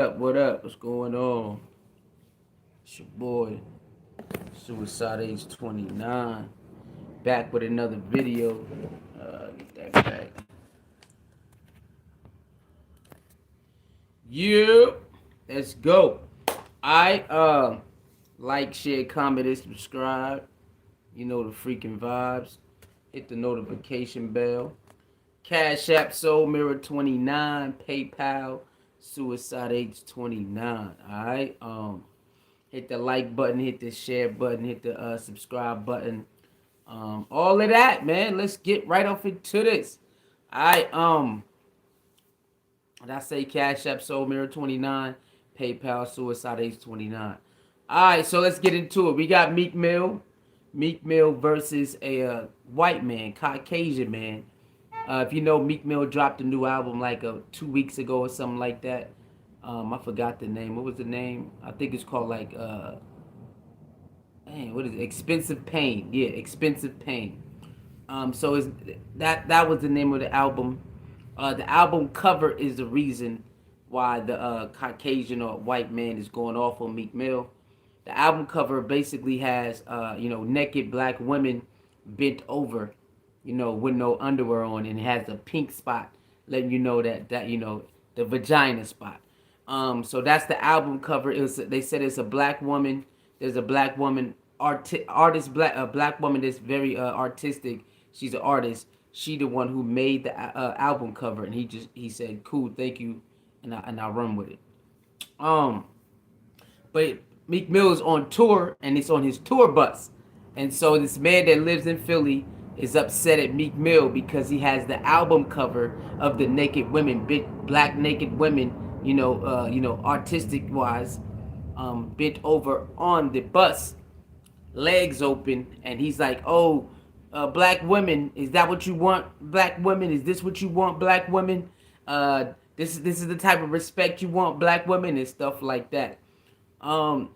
What up? What's going on? It's your boy, Suicide Age 29. Back with another video. Get that back. Yeah. Let's go. I like, share, comment, and subscribe. You know the freaking vibes. Hit the notification bell. Cash App Soul Mirror 29. PayPal Suicide Age 29. Alright. Hit the like button, hit the share button, hit the subscribe button. All of that, man. Let's get right off into this. Did I say Cash App Soul Mirror 29, PayPal Suicide Age 29. Alright, so let's get into it. We got Meek Mill. Meek Mill versus a white man, Caucasian man. If you know, Meek Mill dropped a new album like 2 weeks ago or something like that. I forgot the name. What was the name? I think it's called like what is it? Expensive Pain. Yeah, Expensive Pain. So is that was the name of the album. The album cover is the reason why the Caucasian or white man is going off on Meek Mill. The album cover basically has naked black women bent over, with no underwear on, and it has a pink spot letting you know that the vagina spot. So that's the album cover. They said it's a black woman. There's a black woman artist, a black woman that's very artistic. She's an artist. She the one who made the album cover, and he said, "Cool, thank you," and I run with it. But Meek Mill is on tour, and it's on his tour bus, and so this man that lives in Philly is upset at Meek Mill because he has the album cover of the naked women, black naked women, artistic wise, bent over on the bus, legs open, and he's like, "Oh, black women, is that what you want? Black women, is this what you want? Black women, this is the type of respect you want, black women," and stuff like that. And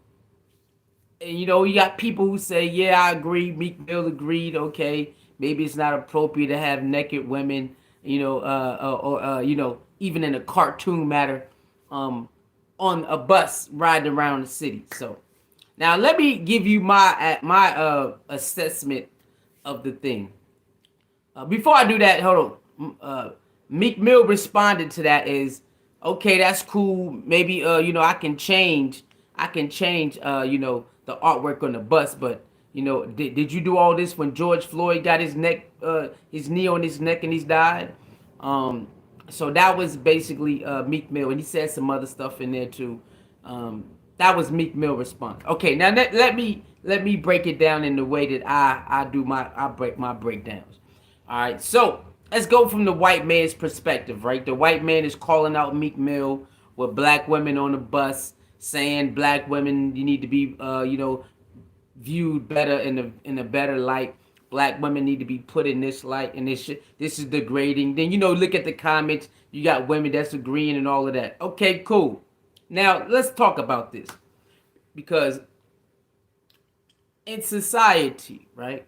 you got people who say, "Yeah, I agree." Meek Mill agreed. Okay, maybe it's not appropriate to have naked women, or even in a cartoon matter, on a bus riding around the city. So now let me give you my assessment of the thing. Before I do that, hold on. Meek Mill responded to that as, "Okay, that's cool. Maybe I can change. The artwork on the bus, but did you do all this when George Floyd got his knee on his neck and he's died?" So that was basically Meek Mill, and he said some other stuff in there too. That was Meek Mill response. Okay, now let me break it down in the way that I break my breakdowns. All right, so let's go from the white man's perspective, right? The white man is calling out Meek Mill with black women on the bus, saying black women, you need to be viewed better in a better light. Black women need to be put in this light, and this is degrading. Then look at the comments. You got women that's agreeing and all of that. Okay, cool. Now let's talk about this, because in society, right?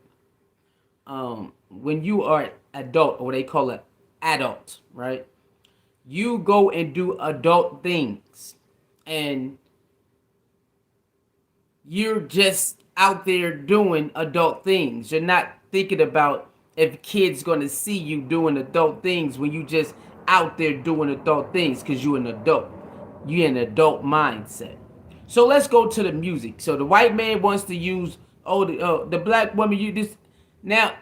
When you are adult, or what they call it adult, right? You go and do adult things, and you're just out there doing adult things. You're not thinking about if kids gonna see you doing adult things when you just out there doing adult things because you're an adult. You're an adult mindset. So let's go to the music. So the white man wants to use the black woman. You this now.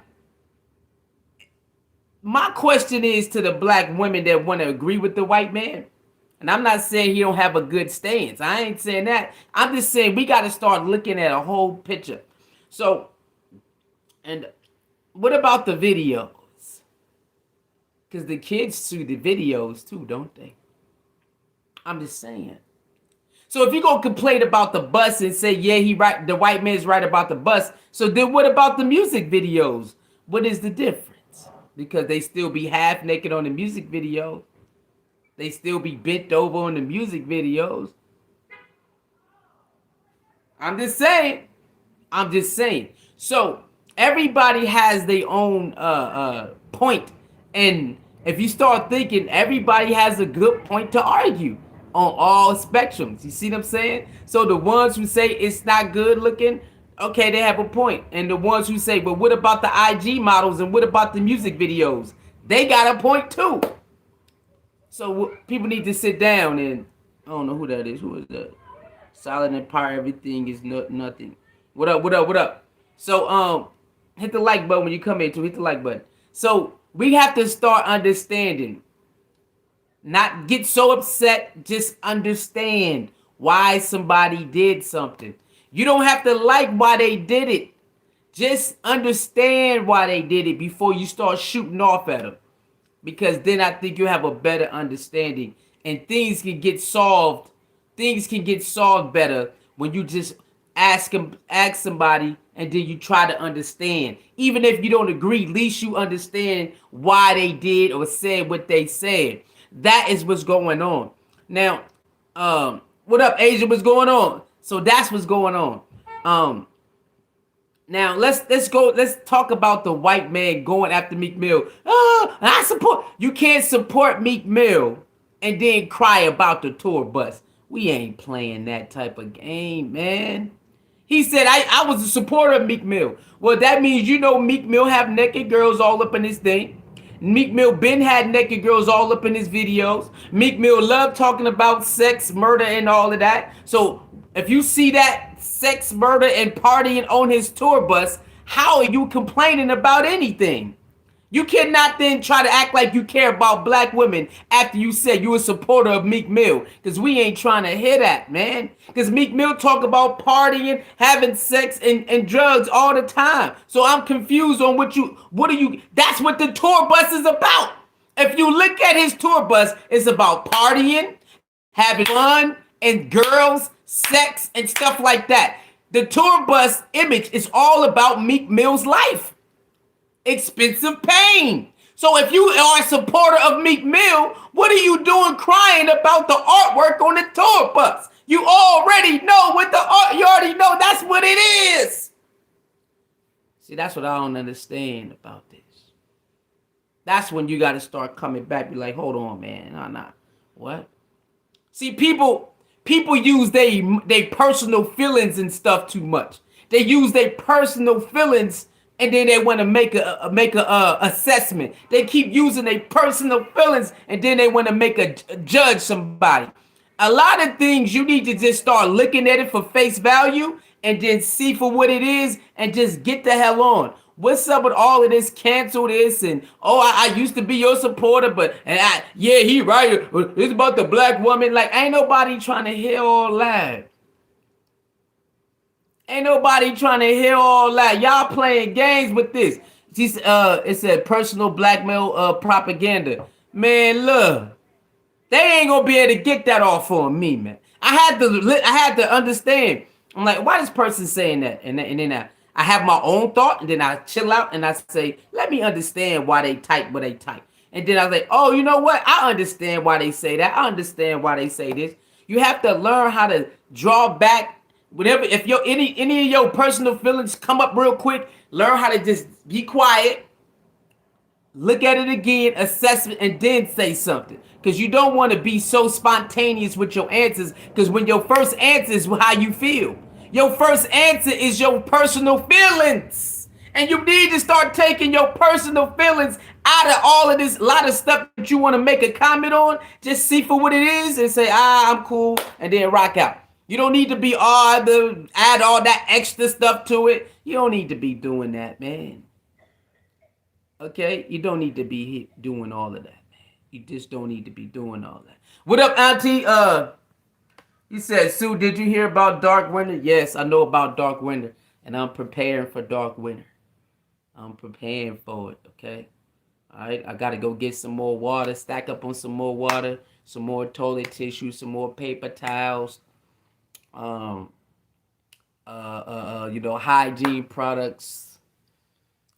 My question is to the black women that want to agree with the white man. And I'm not saying he don't have a good stance. I ain't saying that. I'm just saying we got to start looking at a whole picture. So, and what about the videos? Because the kids see the videos too, don't they? I'm just saying. So if you're going to complain about the bus and say, yeah, the white man's right about the bus. So then what about the music videos? What is the difference? Because they still be half naked on the music video. They still be bent over on the music videos. I'm just saying. So everybody has their own point. And if you start thinking, everybody has a good point to argue. on all spectrums. You see what I'm saying? So the ones who say it's not good looking, okay, they have a point. And the ones who say, but what about the IG models and what about the music videos? They got a point too. So people need to sit down and I don't know who that is. Who is that? Solid Empire. Everything is nothing. What up? What up? What up? So hit the like button when you come in. To hit the like button. So we have to start understanding. Not get so upset. Just understand why somebody did something. You don't have to like why they did it. Just understand why they did it before you start shooting off at them. Because then I think you have a better understanding and things can get solved. Things can get solved better when you just ask somebody and then you try to understand. Even if you don't agree, at least you understand why they did or said what they said. That is what's going on. Now, what up, Asia? What's going on? So that's what's going on. Now let's go. Let's talk about the white man going after Meek Mill. I support. You can't support Meek Mill and then cry about the tour bus. We ain't playing that type of game, man. He said I was a supporter of Meek Mill. Well, that means you know Meek Mill have naked girls all up in his thing. Meek Mill been had naked girls all up in his videos. Meek Mill loved talking about sex, murder, and all of that. So if you see that sex, murder, and partying on his tour bus, how are you complaining about anything? You cannot then try to act like you care about black women after you said you a supporter of Meek Mill. Because we ain't trying to hear that, man. Because Meek Mill talk about partying, having sex, and drugs all the time. So I'm confused on that's what the tour bus is about. If you look at his tour bus, it's about partying, having fun, and girls, sex, and stuff like that. The tour bus image is all about Meek Mill's life. Expensive pain. So if you are a supporter of Meek Mill, what are you doing crying about the artwork on the tour bus? You already know what the art, you already know that's what it is. See, that's what I don't understand about this. That's when you got to start coming back. Be like, hold on, man. Nah. What? See, people use they personal feelings and stuff too much. They use their personal feelings and then they want to make a assessment. They keep using their personal feelings and then they want to make a judge somebody. A lot of things you need to just start looking at it for face value and then see for what it is and just get the hell on. What's up with all of this? Cancel this and I used to be your supporter, but he right. It's about the black woman. Like ain't nobody trying to hear all that. Ain't nobody trying to hear all that. Y'all playing games with this. It said personal blackmail propaganda. Man, look, they ain't gonna be able to get that off on me, man. I had to understand. I'm like, why is this person saying that? And then I have my own thought, and then I chill out and I say, let me understand why they type what they type. And then I was like, oh, you know what? I understand why they say that. I understand why they say this. You have to learn how to draw back. Whatever, if any of your personal feelings come up real quick, learn how to just be quiet, look at it again, assess it, and then say something. Because you don't want to be so spontaneous with your answers. Because when your first answer is how you feel, your first answer is your personal feelings, and you need to start taking your personal feelings out of all of this lot of stuff that you want to make a comment on. Just see for what it is and say, I'm cool, and then rock out. You don't need to be add all that extra stuff to it. You don't need to be doing that, man. Okay? You don't need to be doing all of that, man. You just don't need to be doing all that. What up, Auntie? He said, Sue, did you hear about Dark Winter? Yes, I know about Dark Winter, and I'm preparing for Dark Winter. I'm preparing for it, okay? All right, I got to go get some more water, stack up on some more water, some more toilet tissue, some more paper towels. Hygiene products,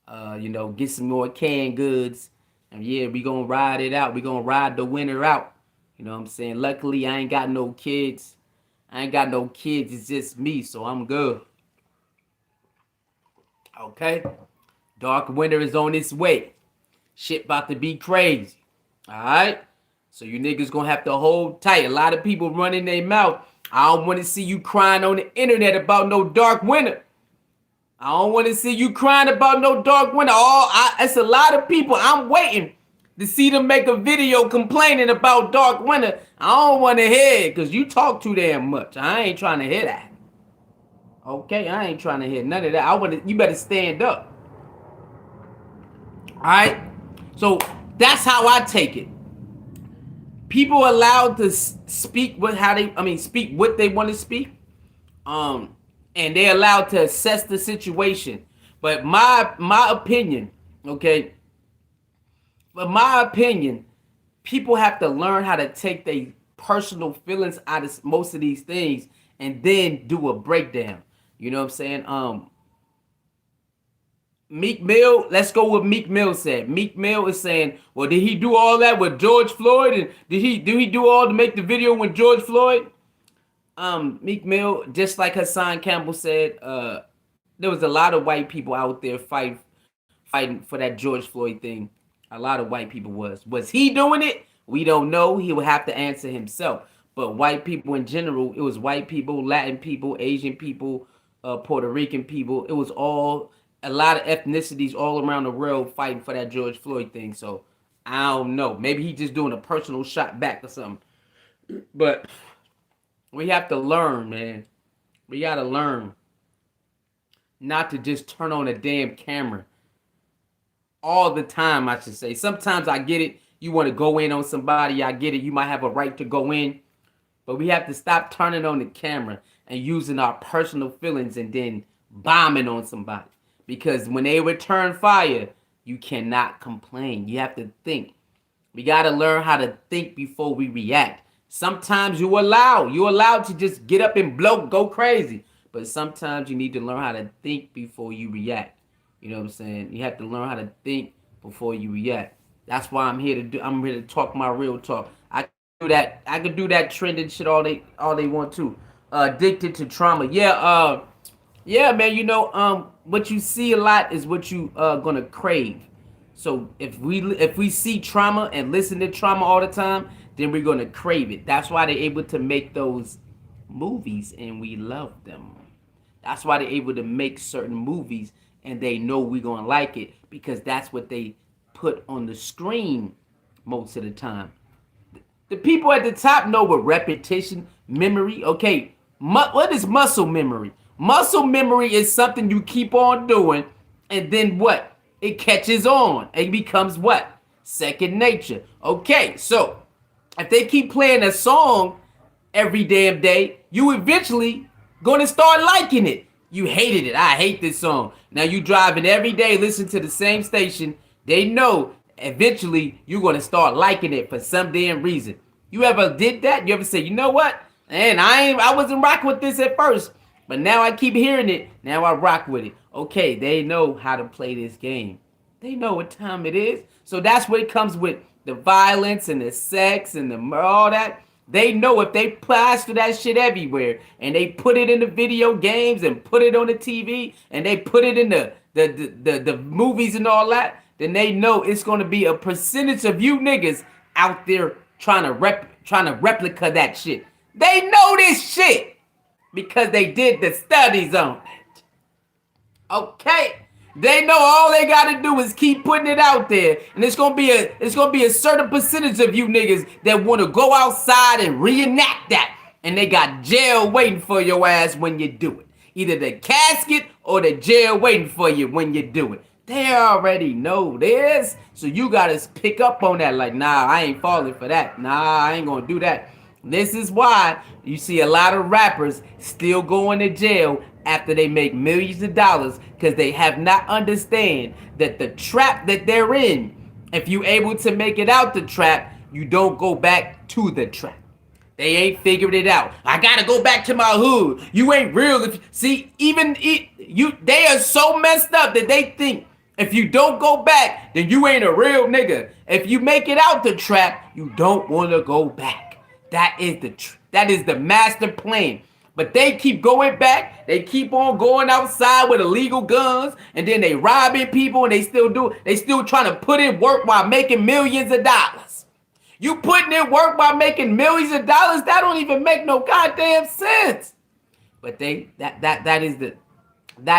get some more canned goods. And yeah, we gonna ride it out. We gonna ride the winter out. You know what I'm saying? Luckily, I ain't got no kids. It's just me, so I'm good. Okay? Dark winter is on its way. Shit about to be crazy. All right? So you niggas gonna have to hold tight. A lot of people running their mouth. I don't want to see you crying on the internet about no dark winter. I don't want to see you crying about no dark winter. It's a lot of people. I'm waiting to see them make a video complaining about dark winter. I don't want to hear it because you talk too damn much. I ain't trying to hear that. Okay, I ain't trying to hear none of that. You better stand up. All right. So that's how I take it. People allowed to speak speak what they want to speak. And they're allowed to assess the situation. But my opinion, okay. But my opinion, people have to learn how to take their personal feelings out of most of these things and then do a breakdown. You know what I'm saying? Meek Mill, let's go with Meek Mill said. Meek Mill is saying, well, did he do all that with George Floyd? And did he do all to make the video with George Floyd? Meek Mill, just like Hassan Campbell said, there was a lot of white people out there fighting for that George Floyd thing. A lot of white people was he doing it? We don't know. He would have to answer himself. But white people in general, it was white people, Latin people, Asian people, Puerto Rican people. It was all a lot of ethnicities all around the world fighting for that George Floyd thing. So I don't know. Maybe he just doing a personal shot back or something. But we have to learn, man. We got to learn not to just turn on a damn camera all the time, I should say. Sometimes I get it. You want to go in on somebody. I get it. You might have a right to go in. But we have to stop turning on the camera and using our personal feelings and then bombing on somebody. Because when they return fire, you cannot complain. You have to think. We got to learn how to think before we react. Sometimes you're allowed to just get up and go crazy. But sometimes you need to learn how to think before you react. You know what I'm saying? You have to learn how to think before you react. That's why I'm here to talk my real talk. I can do that trending shit all they want to. Addicted to trauma. Yeah, man, you know, what you see a lot is what you gonna crave. So if we see trauma and listen to trauma all the time, then we're gonna crave it. That's why they're able to make those movies and we love them. That's why they're able to make certain movies and they know we're gonna like it because that's what they put on the screen most of the time. The people at the top know what repetition, memory. Okay, what is muscle memory? Muscle memory is something you keep on doing, and then what? It catches on. It becomes what? Second nature. Okay, so if they keep playing a song every damn day, you eventually gonna start liking it. You hated it. I hate this song. Now you driving every day, listen to the same station. They know eventually you're gonna start liking it for some damn reason. You ever did that? You ever say, you know what? Man, I wasn't rocking with this at first, but now I keep hearing it. Now I rock with it. Okay, they know how to play this game. They know what time it is. So that's what it comes with the violence and the sex and all that. They know if they plaster that shit everywhere and they put it in the video games and put it on the TV and they put it in the movies and all that, then they know it's going to be a percentage of you niggas out there trying to replicate that shit. They know this shit because they did the studies on it. Okay? They know all they gotta do is keep putting it out there, and it's gonna be a certain percentage of you niggas that want to go outside and reenact that, and they got jail waiting for your ass when you do it. Either the casket or the jail waiting for you when you do it. They already know this, so you gotta pick up on that. Like, nah, I ain't falling for that. Nah, I ain't gonna do that. This is why you see a lot of rappers still going to jail after they make millions of dollars, because they have not understand that the trap that they're in, if you able to make it out the trap, you don't go back to the trap. They ain't figured it out. I gotta go back to my hood. You ain't real. They are so messed up that they think if you don't go back, then you ain't a real nigga. If you make it out the trap, you don't want to go back. That is the master plan. But they keep going back. They keep on going outside with illegal guns, and then they robbing people, and they still trying to put in work while making millions of dollars. You putting in work by making millions of dollars? That don't even make no goddamn sense. But that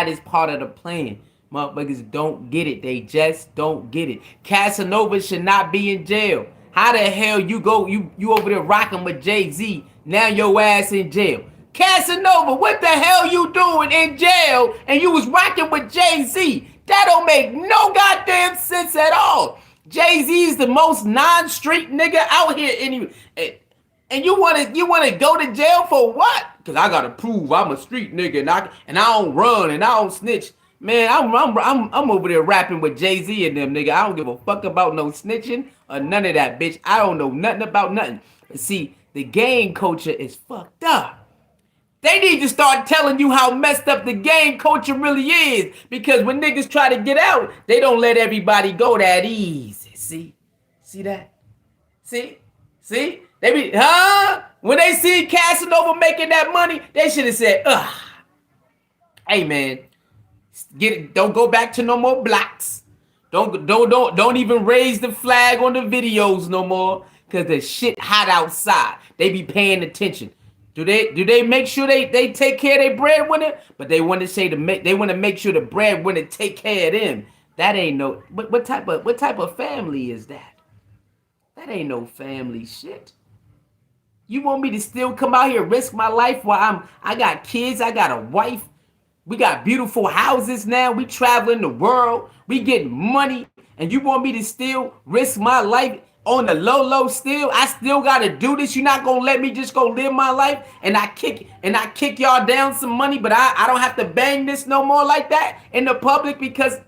is part of the plan. Motherfuckers don't get it. They just don't get it. Casanova should not be in jail. How the hell you over there rocking with Jay-Z? Now your ass in jail. Casanova, what the hell you doing in jail and you was rocking with Jay-Z? That don't make no goddamn sense at all. Jay-Z is the most non-street nigga out here anyway. And you wanna go to jail for what? Cause I gotta prove I'm a street nigga and I don't run and I don't snitch. Man, I'm over there rapping with Jay-Z and them, nigga. I don't give a fuck about no snitching or none of that, bitch. I don't know nothing about nothing. But see, the gang culture is fucked up. They need to start telling you how messed up the gang culture really is. Because when niggas try to get out, they don't let everybody go that easy. See that? See? They be, when they see Casanova making that money, they should have said, hey man, get it, don't go back to no more blocks. Don't even raise the flag on the videos no more. Cause the shit hot outside. They be paying attention. Do they make sure they take care of their breadwinner? But they want to say they want to make sure the breadwinner take care of them. That ain't no what type of family is that? That ain't no family shit. You want me to still come out here and risk my life while I got kids, I got a wife, we got beautiful houses now, we traveling the world, we getting money, and you want me to still risk my life on the low still? I still gotta do this. You're not gonna let me just go live my life and I kick y'all down some money, but I don't have to bang this no more like that in the public because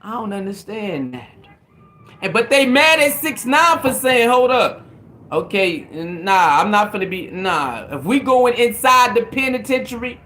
I don't understand that. But they mad at 6ix9ine for saying, hold up. Okay, nah, I'm not gonna be, nah. If we going inside the penitentiary,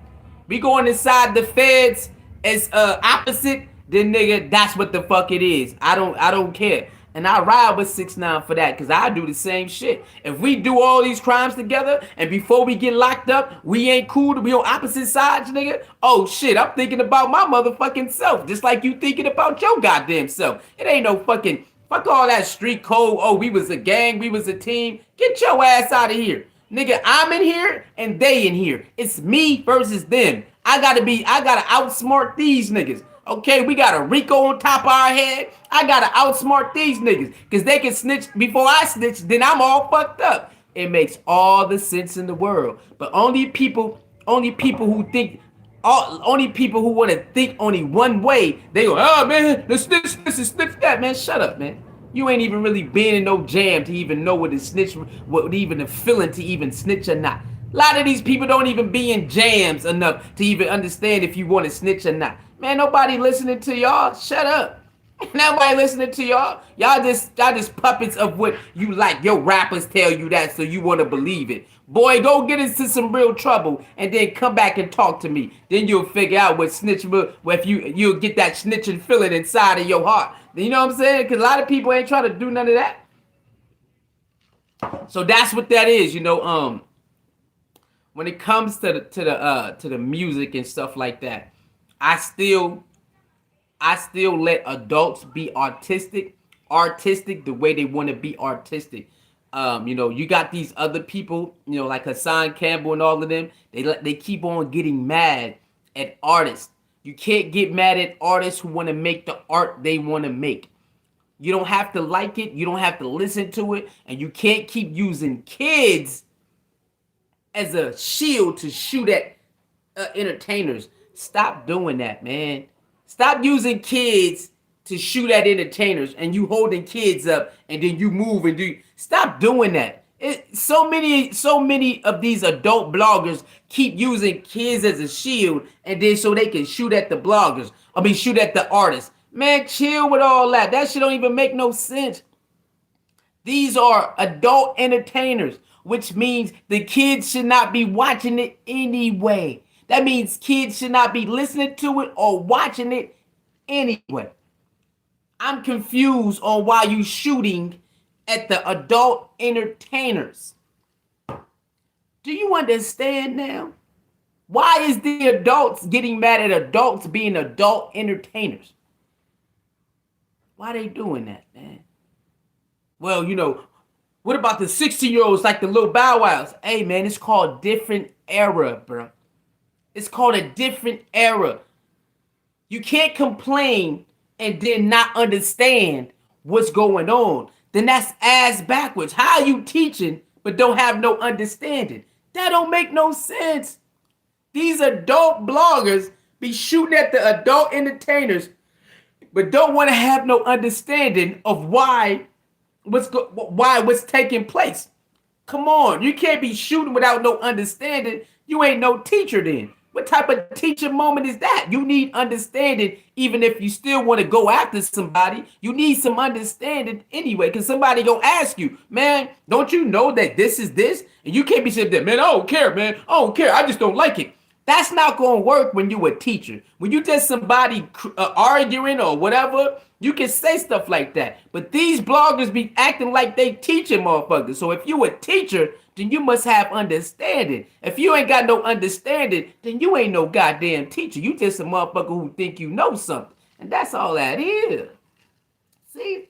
we going inside the feds as opposite, then nigga, that's what the fuck it is. I don't care. And I ride with 6ix9ine for that, because I do the same shit. If we do all these crimes together, and before we get locked up, we ain't cool to be on opposite sides, nigga. Oh shit, I'm thinking about my motherfucking self, just like you thinking about your goddamn self. It ain't no fucking, fuck all that street code, oh, we was a gang, we was a team. Get your ass out of here. Nigga, I'm in here, and they in here. It's me versus them. I gotta outsmart these niggas. Okay, we got a Rico on top of our head. I gotta outsmart these niggas. Because they can snitch before I snitch, then I'm all fucked up. It makes all the sense in the world. But only people who think, only people who want to think only one way, they go, oh man, the snitch this is snitch that. Man, shut up, man. You ain't even really been in no jam to even know what the snitch, what even the feeling to even snitch or not. A lot of these people don't even be in jams enough to even understand if you want to snitch or not. Man, nobody listening to y'all. Shut up. Nobody listening to y'all. Y'all just puppets of what you like. Your rappers tell you that, so you want to believe it. Boy, go get into some real trouble and then come back and talk to me. Then you'll figure out what snitching, if you'll get that snitching feeling inside of your heart. You know what I'm saying? Because a lot of people ain't trying to do none of that. So that's what that is, you know. When it comes to the music and stuff like that, I still let adults be artistic the way they want to be artistic. You know, you got these other people, you know, like Hassan Campbell and all of them. They keep on getting mad at artists. You can't get mad at artists who want to make the art they want to make. You don't have to like it. You don't have to listen to it. And you can't keep using kids as a shield to shoot at entertainers. Stop doing that, man. Stop using kids to shoot at entertainers and you holding kids up and then you move and do. Stop doing that. So many of these adult bloggers keep using kids as a shield and then so they can shoot at the bloggers. Shoot at the artists. Man, chill with all that. That shit don't even make no sense. These are adult entertainers, which means the kids should not be watching it anyway. That means kids should not be listening to it or watching it anyway. I'm confused on why you shooting at the adult entertainers. Do you understand now? Why is the adults getting mad at adults being adult entertainers? Why they doing that, man? Well, you know, What about the 16-year-olds like the little Bow Wows? Hey, man, it's called different era, bro. It's called a different era. You can't complain and then not understand what's going on. Then that's ass backwards. How are you teaching but don't have no understanding? That don't make no sense. These adult bloggers be shooting at the adult entertainers but don't want to have no understanding of why what's taking place. Come on, you can't be shooting without no understanding. You ain't no teacher then. What type of teacher moment is that? You need understanding, even if you still want to go after somebody. You need some understanding anyway, because somebody gonna ask you, man, don't you know that this is this? And you can't be saying that, man, I don't care, man. I don't care. I just don't like it. That's not going to work when you a teacher. When you just somebody arguing or whatever, you can say stuff like that. But these bloggers be acting like they teaching motherfuckers. So if you a teacher, then you must have understanding. If you ain't got no understanding, then you ain't no goddamn teacher. You just a motherfucker who think you know something. And that's all that is. See?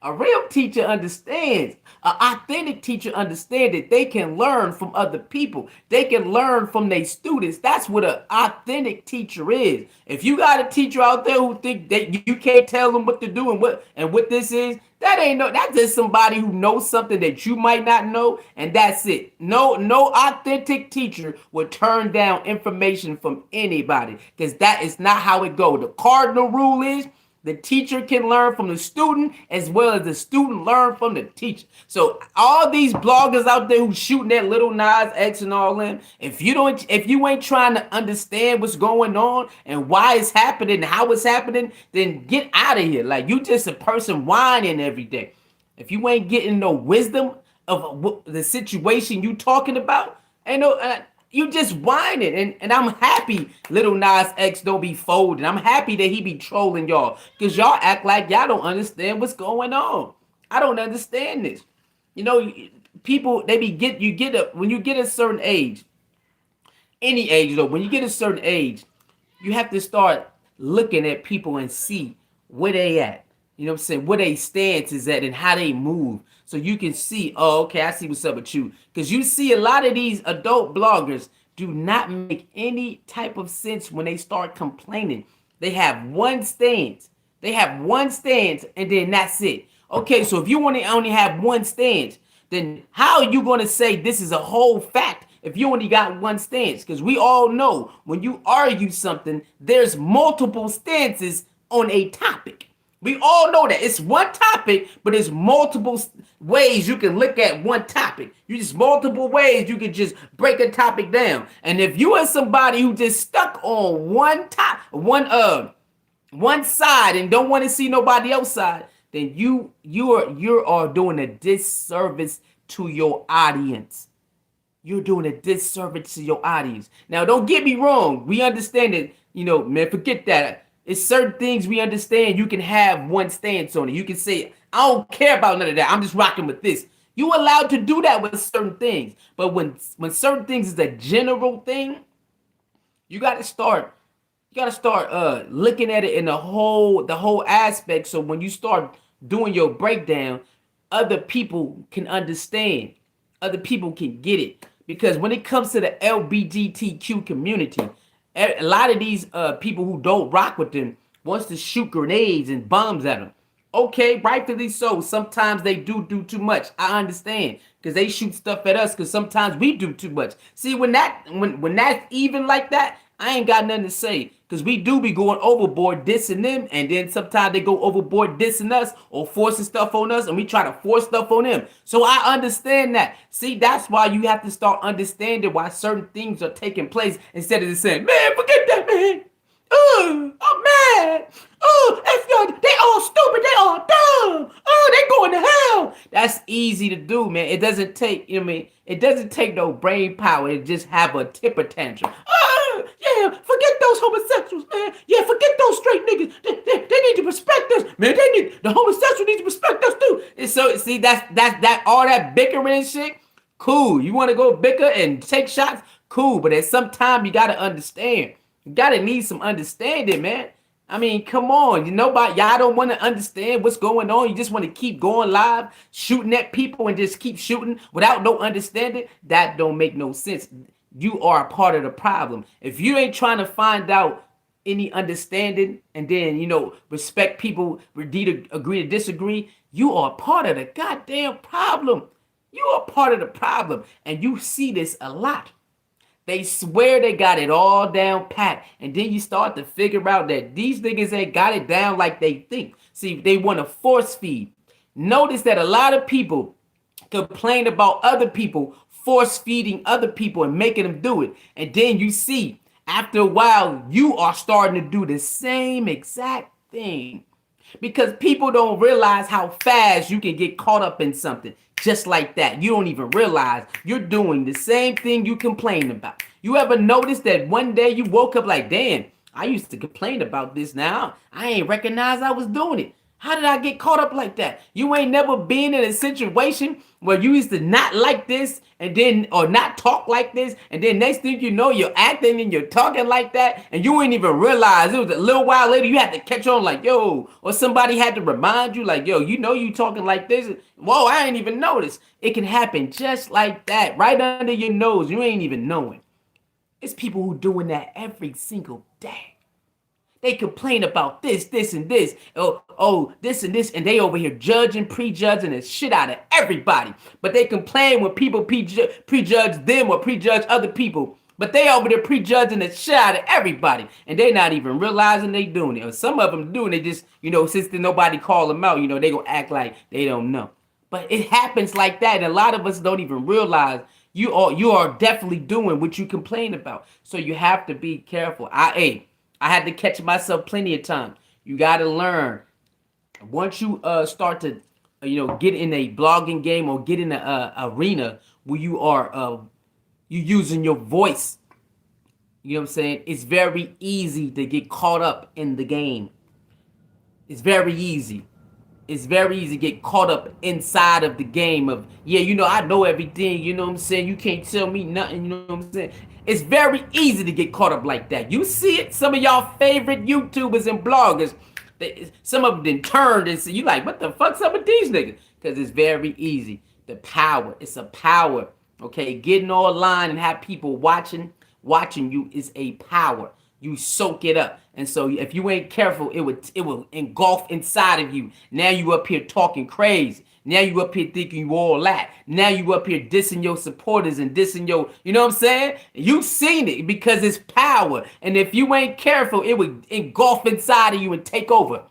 A real teacher understands. An authentic teacher understands that they can learn from other people. They can learn from their students. That's what an authentic teacher is. If you got a teacher out there who think that you can't tell them what to do and what this is, that's just somebody who knows something that you might not know, and that's it. No authentic teacher would turn down information from anybody, because that is not how it goes. The cardinal rule is the teacher can learn from the student as well as the student learn from the teacher. So all these bloggers out there who shooting at Little Nas X and all them, if you ain't trying to understand what's going on and why it's happening and how it's happening, then get out of here. Like, you just a person whining every day. If you ain't getting no wisdom of the situation you talking about, ain't no you just whining, and I'm happy Little Nas X don't be folding. I'm happy that he be trolling y'all, because y'all act like y'all don't understand what's going on. I don't understand this. You know, people, when you get a certain age, any age though, when you get a certain age, you have to start looking at people and see where they at. You know what I'm saying? Where they stance is at and how they move. So you can see, oh, okay, I see what's up with you. Because you see a lot of these adult bloggers do not make any type of sense when they start complaining. They have one stance. And then that's it. Okay, so if you want to only have one stance, then how are you going to say this is a whole fact if you only got one stance? Because we all know when you argue something, there's multiple stances on a topic. We all know that it's one topic, but it's multiple ways you can look at one topic. You just multiple ways you can just break a topic down. And if you are somebody who just stuck on one side and don't want to see nobody else side, then you are doing a disservice to your audience. You're doing a disservice to your audience. Now, don't get me wrong. We understand that, man, forget that. It's certain things we understand. You can have one stance on it. You can say, I don't care about none of that. I'm just rocking with this. You allowed to do that with certain things. But when certain things is a general thing, you got to start looking at it in the whole aspect. So when you start doing your breakdown, other people can understand. Other people can get it. Because when it comes to the LGBTQ community, a lot of these people who don't rock with them wants to shoot grenades and bombs at them. Okay, rightfully so. Sometimes they do too much. I understand, because they shoot stuff at us because sometimes we do too much. See, when that's even like that, I ain't got nothing to say, because we do be going overboard dissing them, and then sometimes they go overboard dissing us or forcing stuff on us, and we try to force stuff on them. So I understand that. See, that's why you have to start understanding why certain things are taking place, instead of just saying, man, forget that, man. I'm mad. They all stupid. They all dumb. They going to hell. That's easy to do, man. It doesn't take, it doesn't take no brain power to just have a temper tantrum. Yeah, forget those homosexuals, man. Yeah, forget those straight niggas. They need to respect us, man. The homosexuals need to respect us too. And so, see, that all that bickering and shit. Cool. You want to go bicker and take shots? Cool. But at some time, you got to understand. You got to need some understanding, man. I mean, come on. Nobody, y'all don't want to understand what's going on. You just want to keep going live, shooting at people and just keep shooting without no understanding. That don't make no sense. You are a part of the problem. If you ain't trying to find out any understanding and then, respect people, agree to disagree, you are a part of the goddamn problem. You are a part of the problem. And you see this a lot. They swear they got it all down pat. And then you start to figure out that these niggas ain't got it down like they think. See, they want to force feed. Notice that a lot of people complain about other people force feeding other people and making them do it. And then you see, after a while, you are starting to do the same exact thing. Because people don't realize how fast you can get caught up in something just like that. You don't even realize you're doing the same thing you complain about. You ever notice that one day you woke up like, damn, I used to complain about this, now I ain't recognize I was doing it. How did I get caught up like that? You ain't never been in a situation where you used to not like this and then, or not talk like this, and then next thing you know, you're acting and you're talking like that, and you ain't even realize. It was a little while later you had to catch on like, yo, or somebody had to remind you like, yo, you talking like this. Whoa, I ain't even noticed. It can happen just like that, right under your nose. You ain't even knowing. It's people who doing that every single day. They complain about this, and this. This and this, and they over here judging, prejudging the shit out of everybody. But they complain when people prejudge them or prejudge other people. But they over there prejudging the shit out of everybody, and they not even realizing they doing it. Or some of them doing it just, since nobody call them out, they gonna act like they don't know. But it happens like that, and a lot of us don't even realize you are definitely doing what you complain about. So you have to be careful. I had to catch myself plenty of times. You got to learn. Once you start to, get in a blogging game or get in an arena where you are you using your voice, you know what I'm saying? It's very easy to get caught up in the game. It's very easy. It's very easy to get caught up inside of the game of, I know everything, you know what I'm saying? You can't tell me nothing, you know what I'm saying? It's very easy to get caught up like that. You see it, some of y'all favorite YouTubers and bloggers, some of them turned and say, you like, what the fuck's up with these niggas? Because it's very easy. The power, it's a power, okay? Getting online and have people watching you is a power. You soak it up. And so if you ain't careful, it will engulf inside of you. Now you up here talking crazy. Now you up here thinking you all that. Now you up here dissing your supporters and dissing your, you know what I'm saying? You've seen it because it's power. And if you ain't careful, it will engulf inside of you and take over.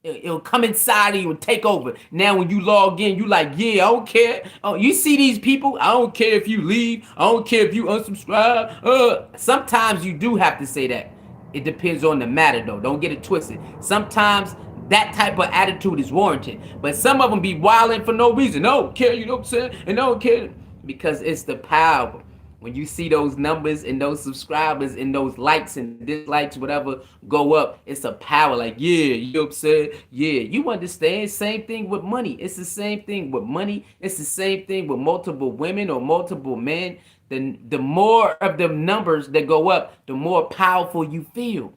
It'll come inside of you and take over. Now when you log in, you like, I don't care. Oh, you see these people? I don't care if you leave. I don't care if you unsubscribe. Sometimes you do have to say that. It depends on the matter though. Don't get it twisted. Sometimes that type of attitude is warranted. But some of them be wilding for no reason. I don't care, you know what I'm saying? And I don't care. Because it's the power. When you see those numbers and those subscribers and those likes and dislikes, whatever, go up, it's a power. Like, you know what I'm saying? Yeah, you understand. Same thing with money. It's the same thing with money. It's the same thing with multiple women or multiple men. The more of the numbers that go up, the more powerful you feel.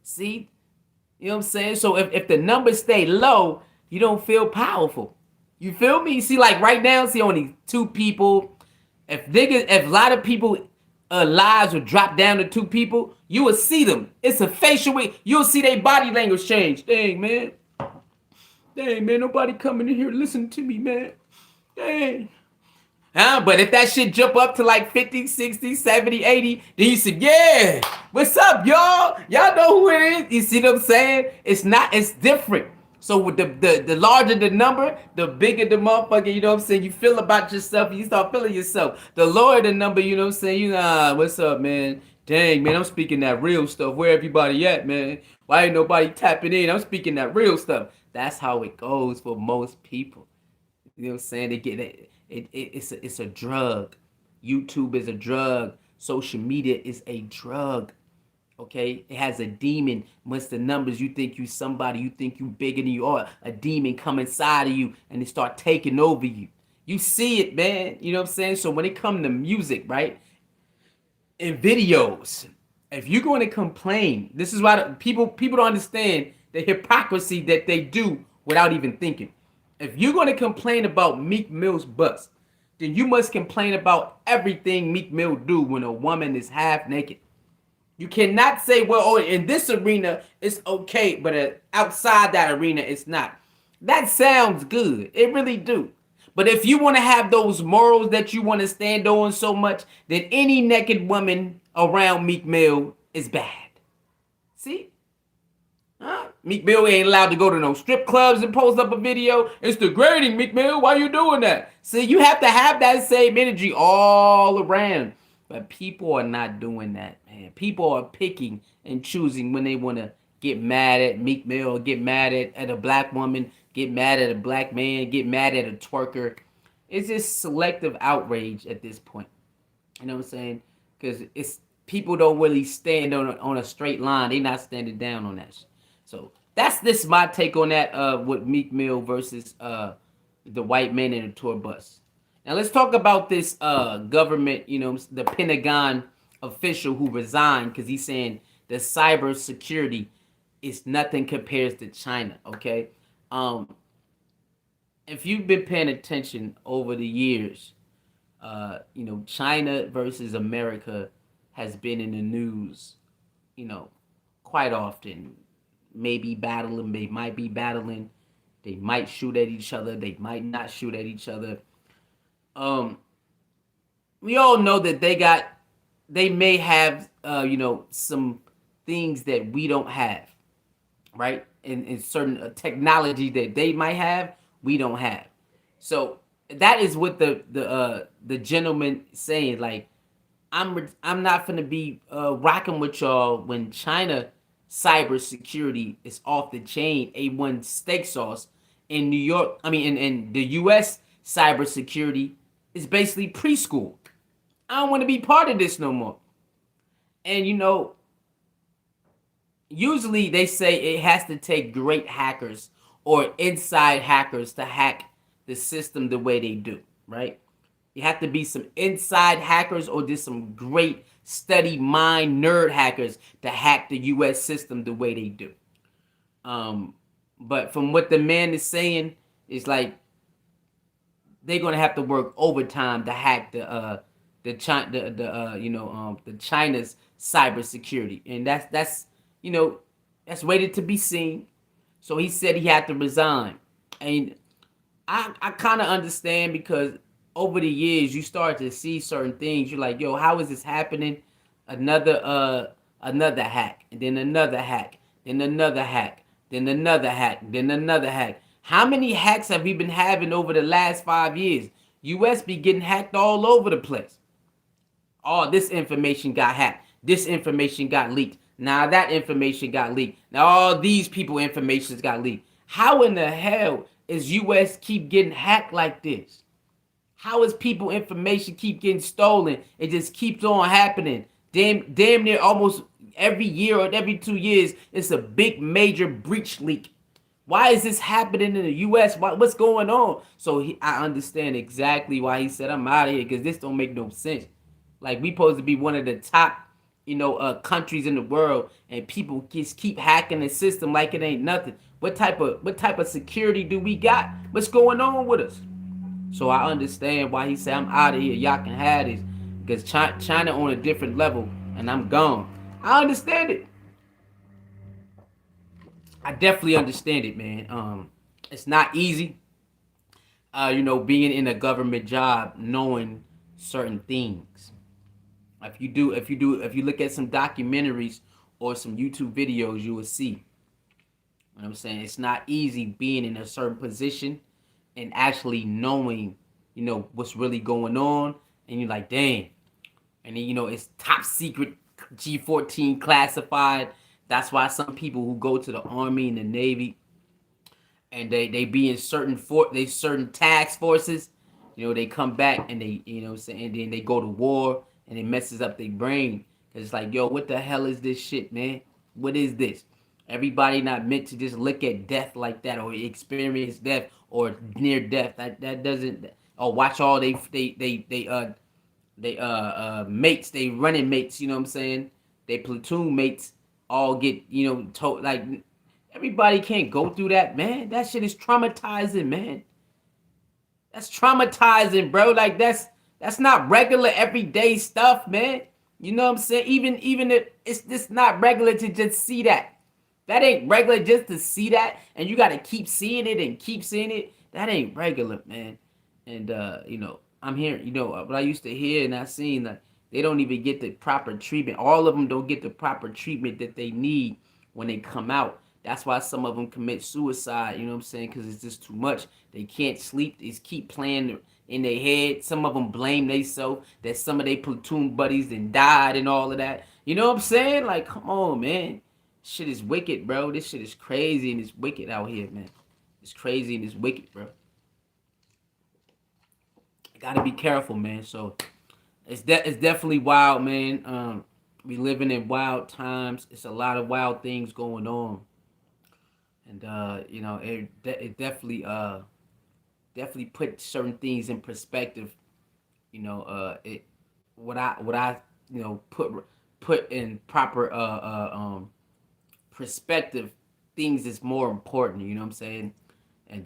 See? You know what I'm saying? So if the numbers stay low, you don't feel powerful. You feel me? See, like right now, see only 2 people. If a lot of people lives would drop down to 2 people, you will see them. It's a facial way. You'll see their body language change. Dang, man, nobody coming in here listening to me, man. Dang. But if that shit jump up to like 50, 60, 70, 80, then you say, yeah, what's up, y'all? Y'all know who it is. You see what I'm saying? It's different. So with the larger the number, the bigger the motherfucker, you know what I'm saying, you feel about yourself, you start feeling yourself. The lower the number, you know what I'm saying, what's up, man? Dang, man, I'm speaking that real stuff. Where everybody at, man? Why ain't nobody tapping in? I'm speaking that real stuff. That's how it goes for most people. You know what I'm saying? They get it. It's a drug. YouTube is a drug. Social media is a drug. Okay, it has a demon. Once the numbers, you think you somebody, you think you bigger than you are. A demon come inside of you and they start taking over you. You see it, man. You know what I'm saying? So when it comes to music, right, and videos, If you're going to complain, this is why people don't understand the hypocrisy that they do without even thinking. If you're going to complain about Meek Mill's bust, then you must complain about everything Meek Mill do when a woman is half naked. You cannot say, well, oh, in this arena it's okay, but outside that arena it's not. That sounds good. It really do. But if you want to have those morals that you want to stand on so much, then any naked woman around Meek Mill is bad. See? Huh? Meek Mill ain't allowed to go to no strip clubs and post up a video. It's degrading, Meek Mill. Why you doing that? See, you have to have that same energy all around. But people are not doing that, man. People are picking and choosing when they want to get mad at Meek Mill, get mad at a black woman, get mad at a black man, get mad at a twerker. It's just selective outrage at this point. You know what I'm saying? Because it's people don't really stand on a straight line. They not standing down on that shit. So that's this my take on that with Meek Mill versus the white man in the tour bus. Now let's talk about this government, the Pentagon official who resigned because he's saying the cybersecurity is nothing compares to China. Okay, if you've been paying attention over the years, China versus America has been in the news, quite often. Maybe battling, they might be battling, they might shoot at each other, they might not shoot at each other. We all know that they may have, some things that we don't have, right? In certain technology that they might have, we don't have. So that is what the gentleman saying. Like, I'm not gonna be rocking with y'all when China cybersecurity is off the chain. A1 steak sauce in New York. I mean, in the U.S. cybersecurity is basically preschool. I don't want to be part of this no more. And usually they say it has to take great hackers or inside hackers to hack the system the way they do, right? You have to be some inside hackers or just some great study mind nerd hackers to hack the US system the way they do. But from what the man is saying, it's like they're gonna have to work overtime to hack the China's cybersecurity, and that's waited to be seen. So he said he had to resign, and I kind of understand because over the years you start to see certain things. You're like, yo, how is this happening? Another hack, and then another hack, then another hack, then another hack, then another hack. How many hacks have we been having over the last 5 years? US be getting hacked all over the place. Oh, this information got hacked. This information got leaked. Now that information got leaked. Now all these people informations got leaked. How in the hell is US keep getting hacked like this? How is people information keep getting stolen? It just keeps on happening. Damn near almost every year or every 2 years, it's a big major breach leak. Why is this happening in the U.S.? What's going on? So I understand exactly why he said, I'm out of here, because this don't make no sense. Like, we supposed to be one of the top, countries in the world, and people just keep hacking the system like it ain't nothing. What type of security do we got? What's going on with us? So I understand why he said, I'm out of here. Y'all can have this, because China on a different level, and I'm gone. I understand it. I definitely understand it, man. It's not easy, being in a government job, knowing certain things. If you look at some documentaries or some YouTube videos, you will see. What I'm saying, it's not easy being in a certain position and actually knowing, what's really going on, and you're like, dang. And then, it's top secret, G14 classified. That's why some people who go to the Army and the Navy and they be in certain task forces, they come back and they, and then they go to war and it messes up their brain. Cause it's like, yo, what the hell is this shit, man? What is this? Everybody not meant to just look at death like that or experience death or near death. That doesn't, or watch all they mates, they running mates, you know what I'm saying? they platoon mates all get, told, like, everybody can't go through that, man. That shit is traumatizing, man. That's traumatizing, bro. Like, that's not regular everyday stuff, man. You know what I'm saying? Even if it's just not regular to just see that. That ain't regular just to see that, and you gotta keep seeing it and keep seeing it. That ain't regular, man. And I'm hearing, what I used to hear and I seen that they don't even get the proper treatment. All of them don't get the proper treatment that they need when they come out. That's why some of them commit suicide. You know what I'm saying? Because it's just too much. They can't sleep. They keep playing in their head. Some of them blame themselves that some of their platoon buddies then died and all of that. You know what I'm saying? Like, come on, man. Shit is wicked, bro. This shit is crazy and it's wicked out here, man. It's crazy and it's wicked, bro. I gotta be careful, man. So it's definitely wild, man. We living in wild times. It's a lot of wild things going on, and it definitely put certain things in perspective. It what I put in proper perspective. Things is more important. You know what I'm saying? And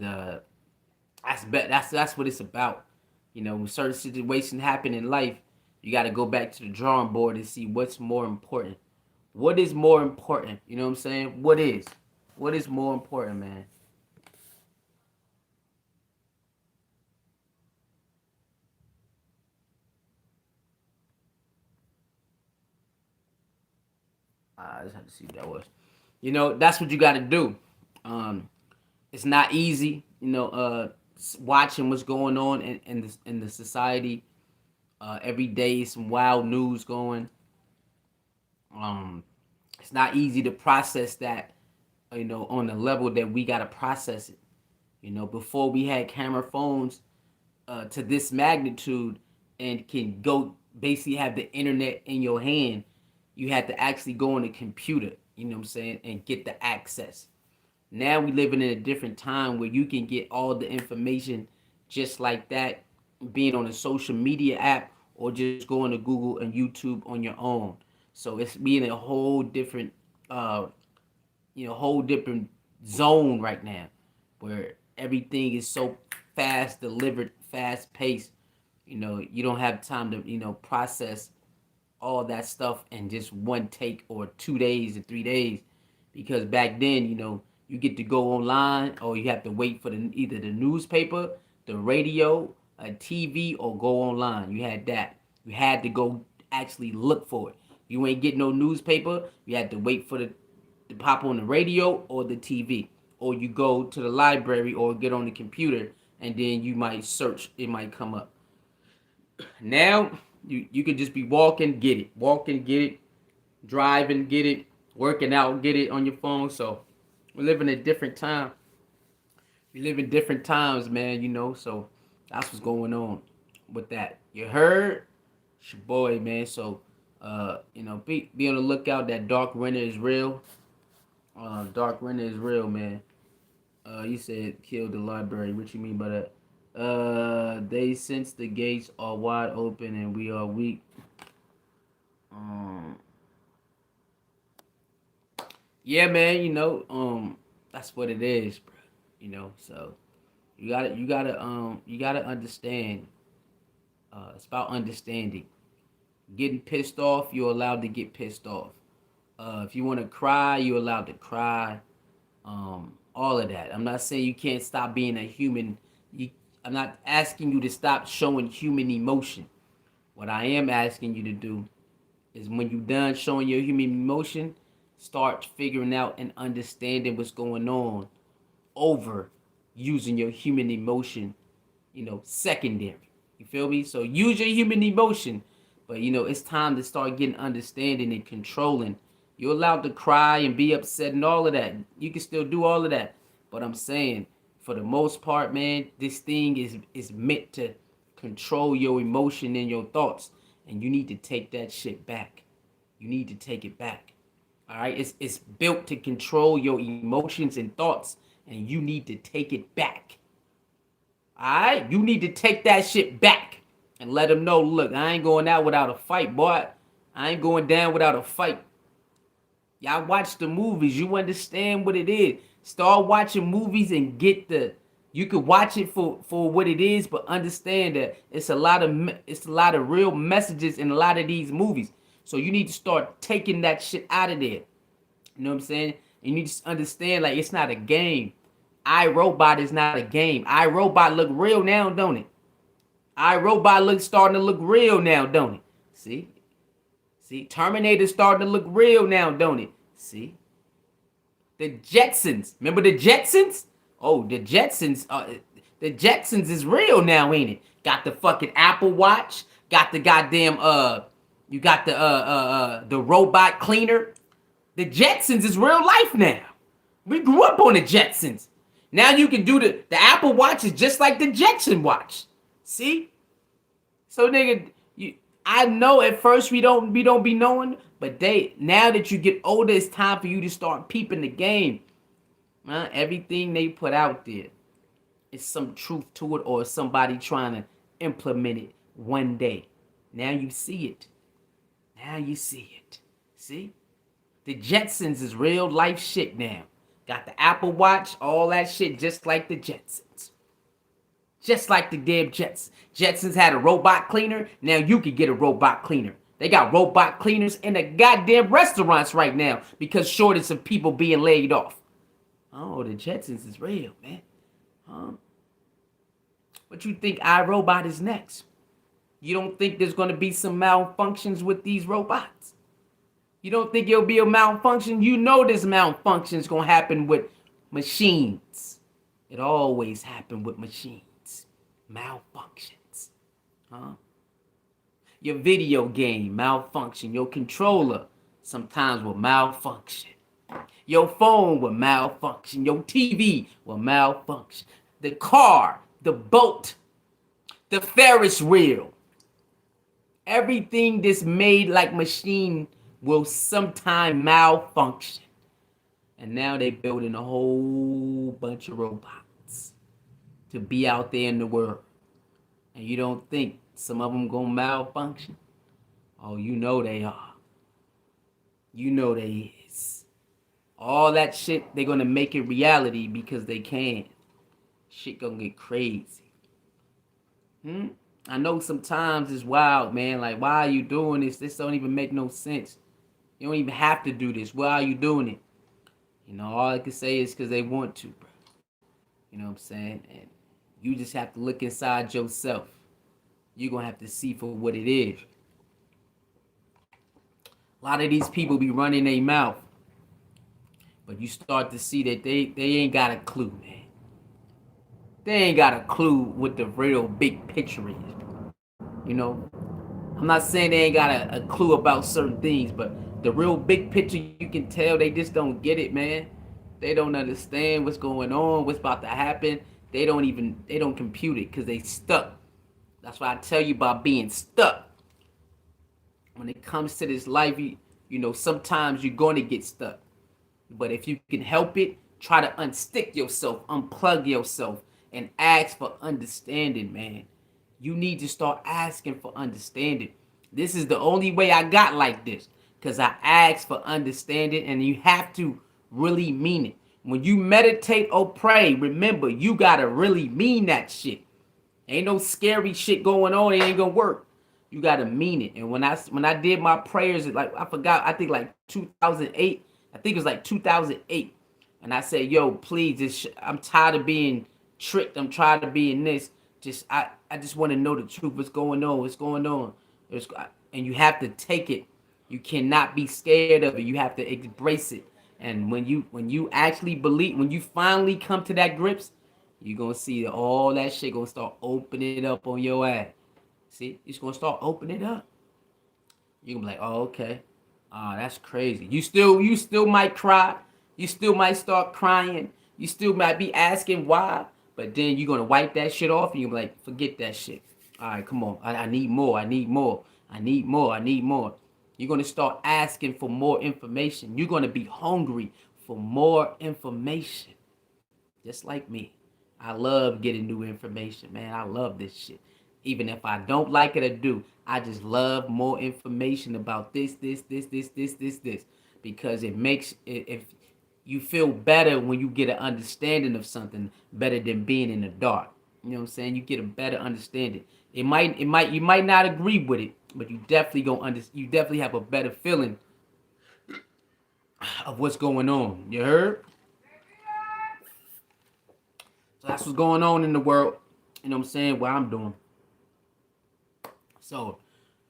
that's what it's about. When certain situations happen in life, you got to go back to the drawing board and see what's more important. What is more important? You know what I'm saying? What is more important, man? I just had to see what that was. That's what you got to do. Um, it's not easy. Watching what's going on in the society. Every day, some wild news going. Um, it's not easy to process that. On the level that we gotta process it. Before we had camera phones to this magnitude and can go basically have the internet in your hand, you had to actually go on a computer. You know what I'm saying, and get the access. Now we living in a different time where you can get all the information just like that, being on a social media app or just going to Google and YouTube on your own. So it's being a uh, whole different zone right now, where everything is so fast delivered, fast paced. You don't have time to process all that stuff in just one take or 2 days or 3 days, because back then you get to go online or you have to wait for either the newspaper, the radio, a TV, or go online. You had to go actually look for it. You ain't get no newspaper, you had to wait for the to pop on the radio or the TV, or you go to the library or get on the computer and then you might search, it might come up. Now you could just be walking, get it, driving, get it, working out, get it on your phone. So we live in a different time. We live in different times, man. So that's what's going on with that. You heard? It's your boy, man. So be on the lookout. That dark renter is real. Dark renter is real, man. You said kill the library. What you mean by that? They sense the gates are wide open and we are weak. Um, yeah, man. That's what it is, bro. So you gotta understand. It's about understanding. Getting pissed off, you're allowed to get pissed off. If you want to cry, you're allowed to cry. All of that. I'm not saying you can't stop being a human. I'm not asking you to stop showing human emotion. What I am asking you to do is when you're done showing your human emotion, start figuring out and understanding what's going on over using your human emotion, secondary. You feel me? So use your human emotion, but it's time to start getting understanding and controlling. You're allowed to cry and be upset and all of that. You can still do all of that. But I'm saying, for the most part, man, this thing is meant to control your emotion and your thoughts. And you need to take that shit back. You need to take it back. All right? It's built to control your emotions and thoughts. And you need to take it back. All right? You need to take that shit back. And let them know, look, I ain't going out without a fight, boy. I ain't going down without a fight. Y'all watch the movies. You understand what it is. Start watching movies and get the. You could watch it for what it is, but understand that it's a lot of real messages in a lot of these movies. So you need to start taking that shit out of there. You know what I'm saying? And you need to understand like it's not a game. iRobot is not a game. iRobot look real now, don't it? iRobot look starting to look real now, don't it? See? See, Terminator starting to look real now, don't it? See? The Jetsons. Remember the Jetsons? Oh, the Jetsons is real now, ain't it? Got the fucking Apple Watch. Got the goddamn you got the robot cleaner. The Jetsons is real life now. We grew up on the Jetsons. Now you can do the Apple Watch is just like the Jetson watch. See? So nigga, I know at first we don't be knowing, but now that you get older, it's time for you to start peeping the game. Everything they put out there is some truth to it, or somebody trying to implement it one day. Now you see it. Now you see it. See? The Jetsons is real life shit now. Got the Apple Watch, all that shit, just like the Jetsons. Just like the damn Jetsons. Jetsons had a robot cleaner. Now you can get a robot cleaner. They got robot cleaners in the goddamn restaurants right now because shortage of people being laid off. Oh, the Jetsons is real, man. What you think iRobot is next? You don't think there's going to be some malfunctions with these robots? You don't think it'll be a malfunction? You know this malfunction is going to happen with machines. It always happens with machines. Malfunctions. Your video game malfunction. Your controller sometimes will malfunction. Your phone will malfunction. Your TV will malfunction. The car, the boat, the Ferris wheel. Everything that's made like machine will sometime malfunction. And now they're building a whole bunch of robots to be out there in the world. And you don't think some of them gonna malfunction? Oh, you know they are. You know they is. All that shit, they're gonna make it reality because they can. Shit gonna get crazy. I know sometimes it's wild, man. Like, why are you doing this? This don't even make no sense. You don't even have to do this. Why are you doing it? You know, all I can say is because they want to, bro. You know what I'm saying? And you just have to look inside yourself. You're going to have to see for what it is. A lot of these people be running their mouth. But you start to see that they ain't got a clue, man. They ain't got a clue what the real big picture is. You know? I'm not saying they ain't got a clue about certain things, but the real big picture, you can tell they just don't get it, man. They don't understand what's going on, what's about to happen. They don't compute it because they stuck. That's why I tell you about being stuck. When it comes to this life, you know, sometimes you're going to get stuck. But if you can help it, try to unstick yourself, unplug yourself, and ask for understanding, man. You need to start asking for understanding. This is the only way I got like this, because I asked for understanding, and you have to really mean it. When you meditate or pray, remember, you got to really mean that shit. Ain't no scary shit going on. It ain't going to work. You got to mean it. And when I did my prayers, like I forgot, I think like 2008. I think it was like 2008. And I said, yo, please, I'm tired of being tricked. I'm tired of being this. I just want to know the truth. What's going on? What's going on? And you have to take it. You cannot be scared of it. You have to embrace it. And when you actually believe, when you finally come to that grips, you're going to see that all that shit going to start opening up on your ass. See? It's going to start opening up. You're going to be like, oh, okay. That's crazy. You still might cry. You still might start crying. You still might be asking why. But then you're going to wipe that shit off and you're like, forget that shit. All right, come on. I need more. I need more. I need more. I need more. You're going to start asking for more information. You're going to be hungry for more information. Just like me. I love getting new information, man. I love this shit. Even if I don't like it or do, I just love more information about this. because it makes it, if you feel better when you get an understanding of something better than being in the dark. You know what I'm saying? You get a better understanding. You might not agree with it, but you definitely have a better feeling of what's going on. You heard? So that's what's going on in the world. You know what I'm saying? What I'm doing. So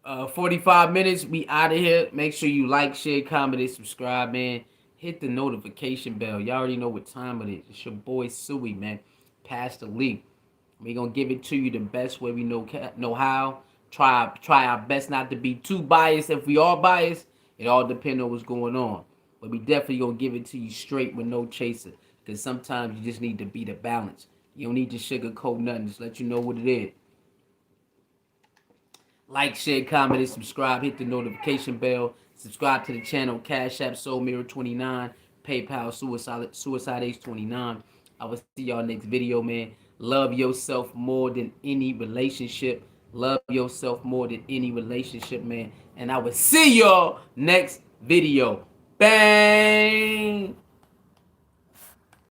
45 minutes, we out of here. Make sure you like, share, comment, and subscribe, man. Hit the notification bell. Y'all already know what time it is. It's your boy Suey, man. Pastor Lee. We gonna give it to you the best way we know how. Try our best not to be too biased. If we are biased, it all depends on what's going on. But we definitely gonna give it to you straight with no chaser. Because sometimes you just need to be the balance. You don't need to sugarcoat nothing. Just let you know what it is. Like, share, comment, and subscribe. Hit the notification bell. Subscribe to the channel. Cash App Soul Mirror 29. PayPal Suicide Ace 29. I will see y'all next video, man. Love yourself more than any relationship. Love yourself more than any relationship, man. And I will see y'all next video. Bang!